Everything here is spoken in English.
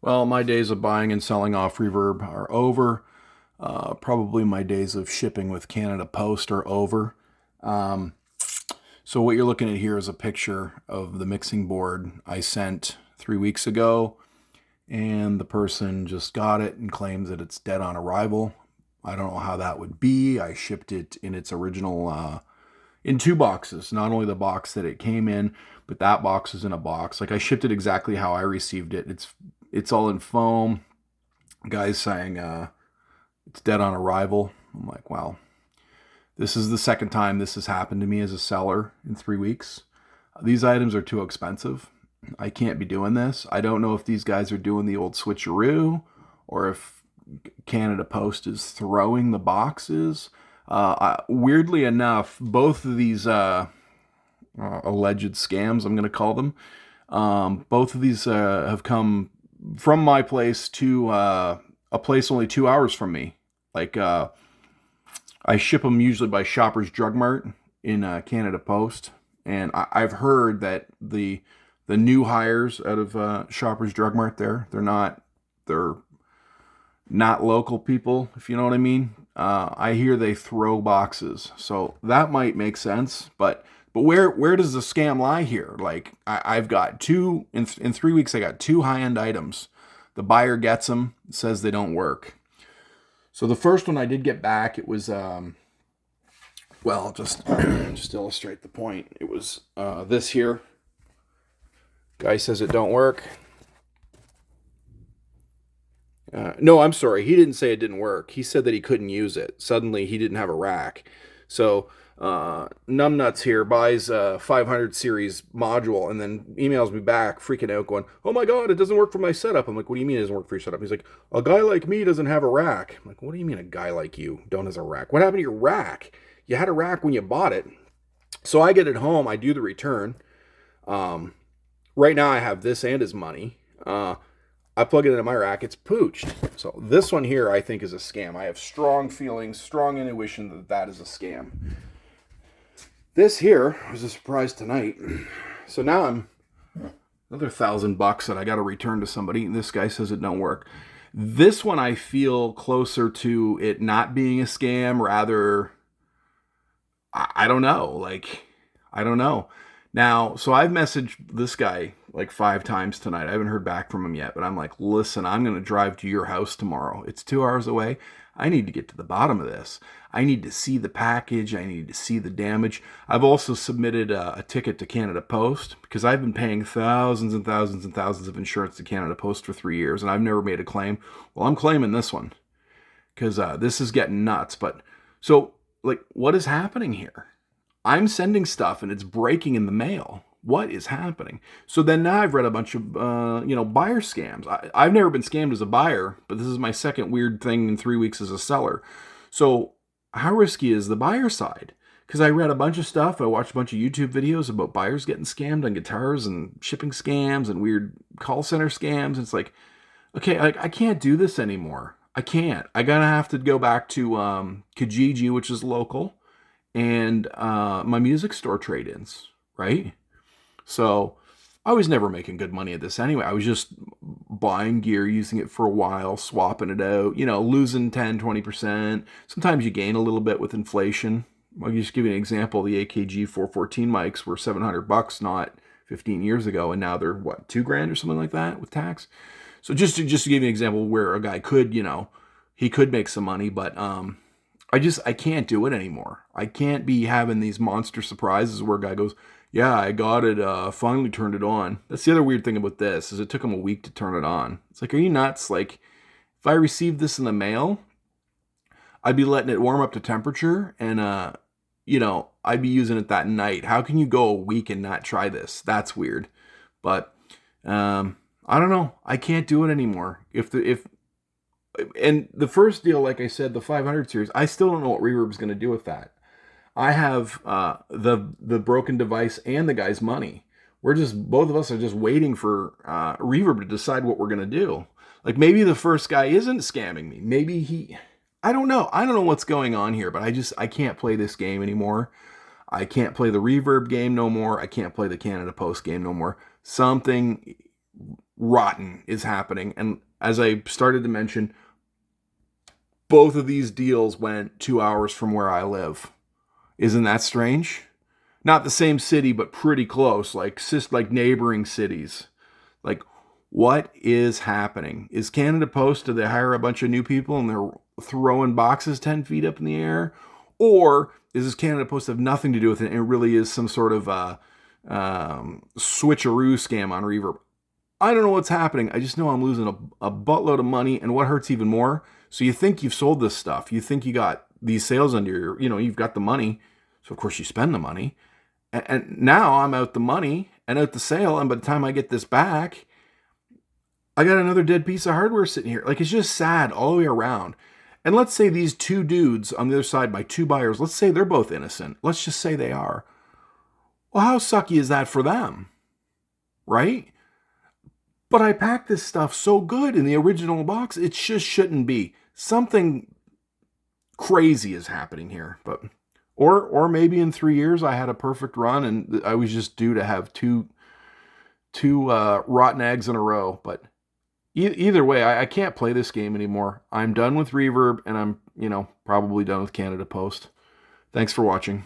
Well, my days of buying and selling off Reverb are over. Probably my days of shipping with Canada Post are over. Um, so what you're looking at here is a picture of the mixing board I sent 3 weeks ago, and the person just got it and claims that it's dead on arrival. I don't know how that would be. I shipped it in its original, in two boxes. Not only the box that it came in, but that box is in a box. Like I shipped it exactly how I received it. It's all in foam. Guys saying it's dead on arrival. I'm like, wow. This is the second time this has happened to me as a seller in 3 weeks. These items are too expensive. I can't be doing this. I don't know if these guys are doing the old switcheroo or if Canada Post is throwing the boxes. Weirdly enough, both of these alleged scams, I'm going to call them, both of these have come from my place to a place only 2 hours from me. Like, I ship them usually by Shoppers Drug Mart in Canada Post, and I've heard that the new hires out of Shoppers Drug Mart they're not local people, if you know what I mean. I hear they throw boxes, so that might make sense. But where does the scam lie here? Like I've got two in 3 weeks. I got two high end items. The buyer gets them, says they don't work. So the first one I did get back. It was well, just illustrate the point. It was this here. Guy says it don't work. No, I'm sorry. He didn't say it didn't work. He said that he couldn't use it. Suddenly, he didn't have a rack. So, Numbnuts here buys a 500 series module and then emails me back, freaking out, going, "Oh my god, it doesn't work for my setup." I'm like, "What do you mean it doesn't work for your setup?" He's like, "A guy like me doesn't have a rack." I'm like, "What do you mean a guy like you don't has a rack? What happened to your rack? You had a rack when you bought it." So I get it home. I do the return. Um, right now, I have this and his money. I plug it into my rack, it's pooched. So this one here, I think, is a scam. I have strong feelings, strong intuition that that is a scam. This here was a surprise tonight. So now I'm another $1,000 that I got to return to somebody. And this guy says it don't work. This one I feel closer to it not being a scam. Rather, I don't know. Like, I don't know. Now, so I've messaged this guy like 5 times tonight. I haven't heard back from him yet, but I'm like, listen, I'm going to drive to your house tomorrow. It's 2 hours away. I need to get to the bottom of this. I need to see the package. I need to see the damage. I've also submitted a ticket to Canada Post because I've been paying thousands and thousands and thousands of insurance to Canada Post for 3 years, and I've never made a claim. Well, I'm claiming this one because this is getting nuts. But so, like, what is happening here? I'm sending stuff and it's breaking in the mail. What is happening? So then now I've read a bunch of, buyer scams. I've never been scammed as a buyer, but this is my second weird thing in 3 weeks as a seller. So how risky is the buyer side? Because I read a bunch of stuff. I watched a bunch of YouTube videos about buyers getting scammed on guitars and shipping scams and weird call center scams. It's like, okay, I can't do this anymore. I can't. I gotta have to go back to Kijiji, which is local, and my music store trade-ins, right? So I was never making good money at this anyway. I was just buying gear, using it for a while, swapping it out, losing 10, 20%. Sometimes you gain a little bit with inflation. I'll just give you an example. The AKG 414 mics were $700 not 15 years ago, and now they're what, $2,000 or something like that with tax. So just to give you an example where a guy could, he could make some money, but I can't do it anymore. I can't be having these monster surprises where a guy goes, "Yeah, I got it, finally turned it on." That's the other weird thing about this, is it took him a week to turn it on. It's like, are you nuts? Like, if I received this in the mail, I'd be letting it warm up to temperature and, I'd be using it that night. How can you go a week and not try this? That's weird. But, I don't know. I can't do it anymore. And the first deal, like I said, the 500 series, I still don't know what Reverb's going to do with that. I have the broken device and the guy's money. Both of us are just waiting for Reverb to decide what we're going to do. Like, maybe the first guy isn't scamming me. Maybe I don't know. I don't know what's going on here, but I can't play this game anymore. I can't play the Reverb game no more. I can't play the Canada Post game no more. Something rotten is happening. And as I started to mention, both of these deals went 2 hours from where I live. Isn't that strange? Not the same city, but pretty close, like neighboring cities. Like, what is happening? Is Canada Post, do they hire a bunch of new people and they're throwing boxes 10 feet up in the air? Or is this Canada Post have nothing to do with it and it really is some sort of switcheroo scam on Reverb? I don't know what's happening. I just know I'm losing a buttload of money, and what hurts even more, so you think you've sold this stuff. You think you got these sales under your, you've got the money, so of course you spend the money. And now I'm out the money and out the sale, and by the time I get this back, I got another dead piece of hardware sitting here. Like, it's just sad all the way around. And let's say these two dudes on the other side, by two buyers, let's say they're both innocent. Let's just say they are. Well, how sucky is that for them? Right? But I packed this stuff so good in the original box, it just shouldn't be. Something crazy is happening here. But or maybe in 3 years I had a perfect run and I was just due to have two rotten eggs in a row. But either way, I can't play this game anymore. I'm done with Reverb, and I'm, probably done with Canada Post. Thanks for watching.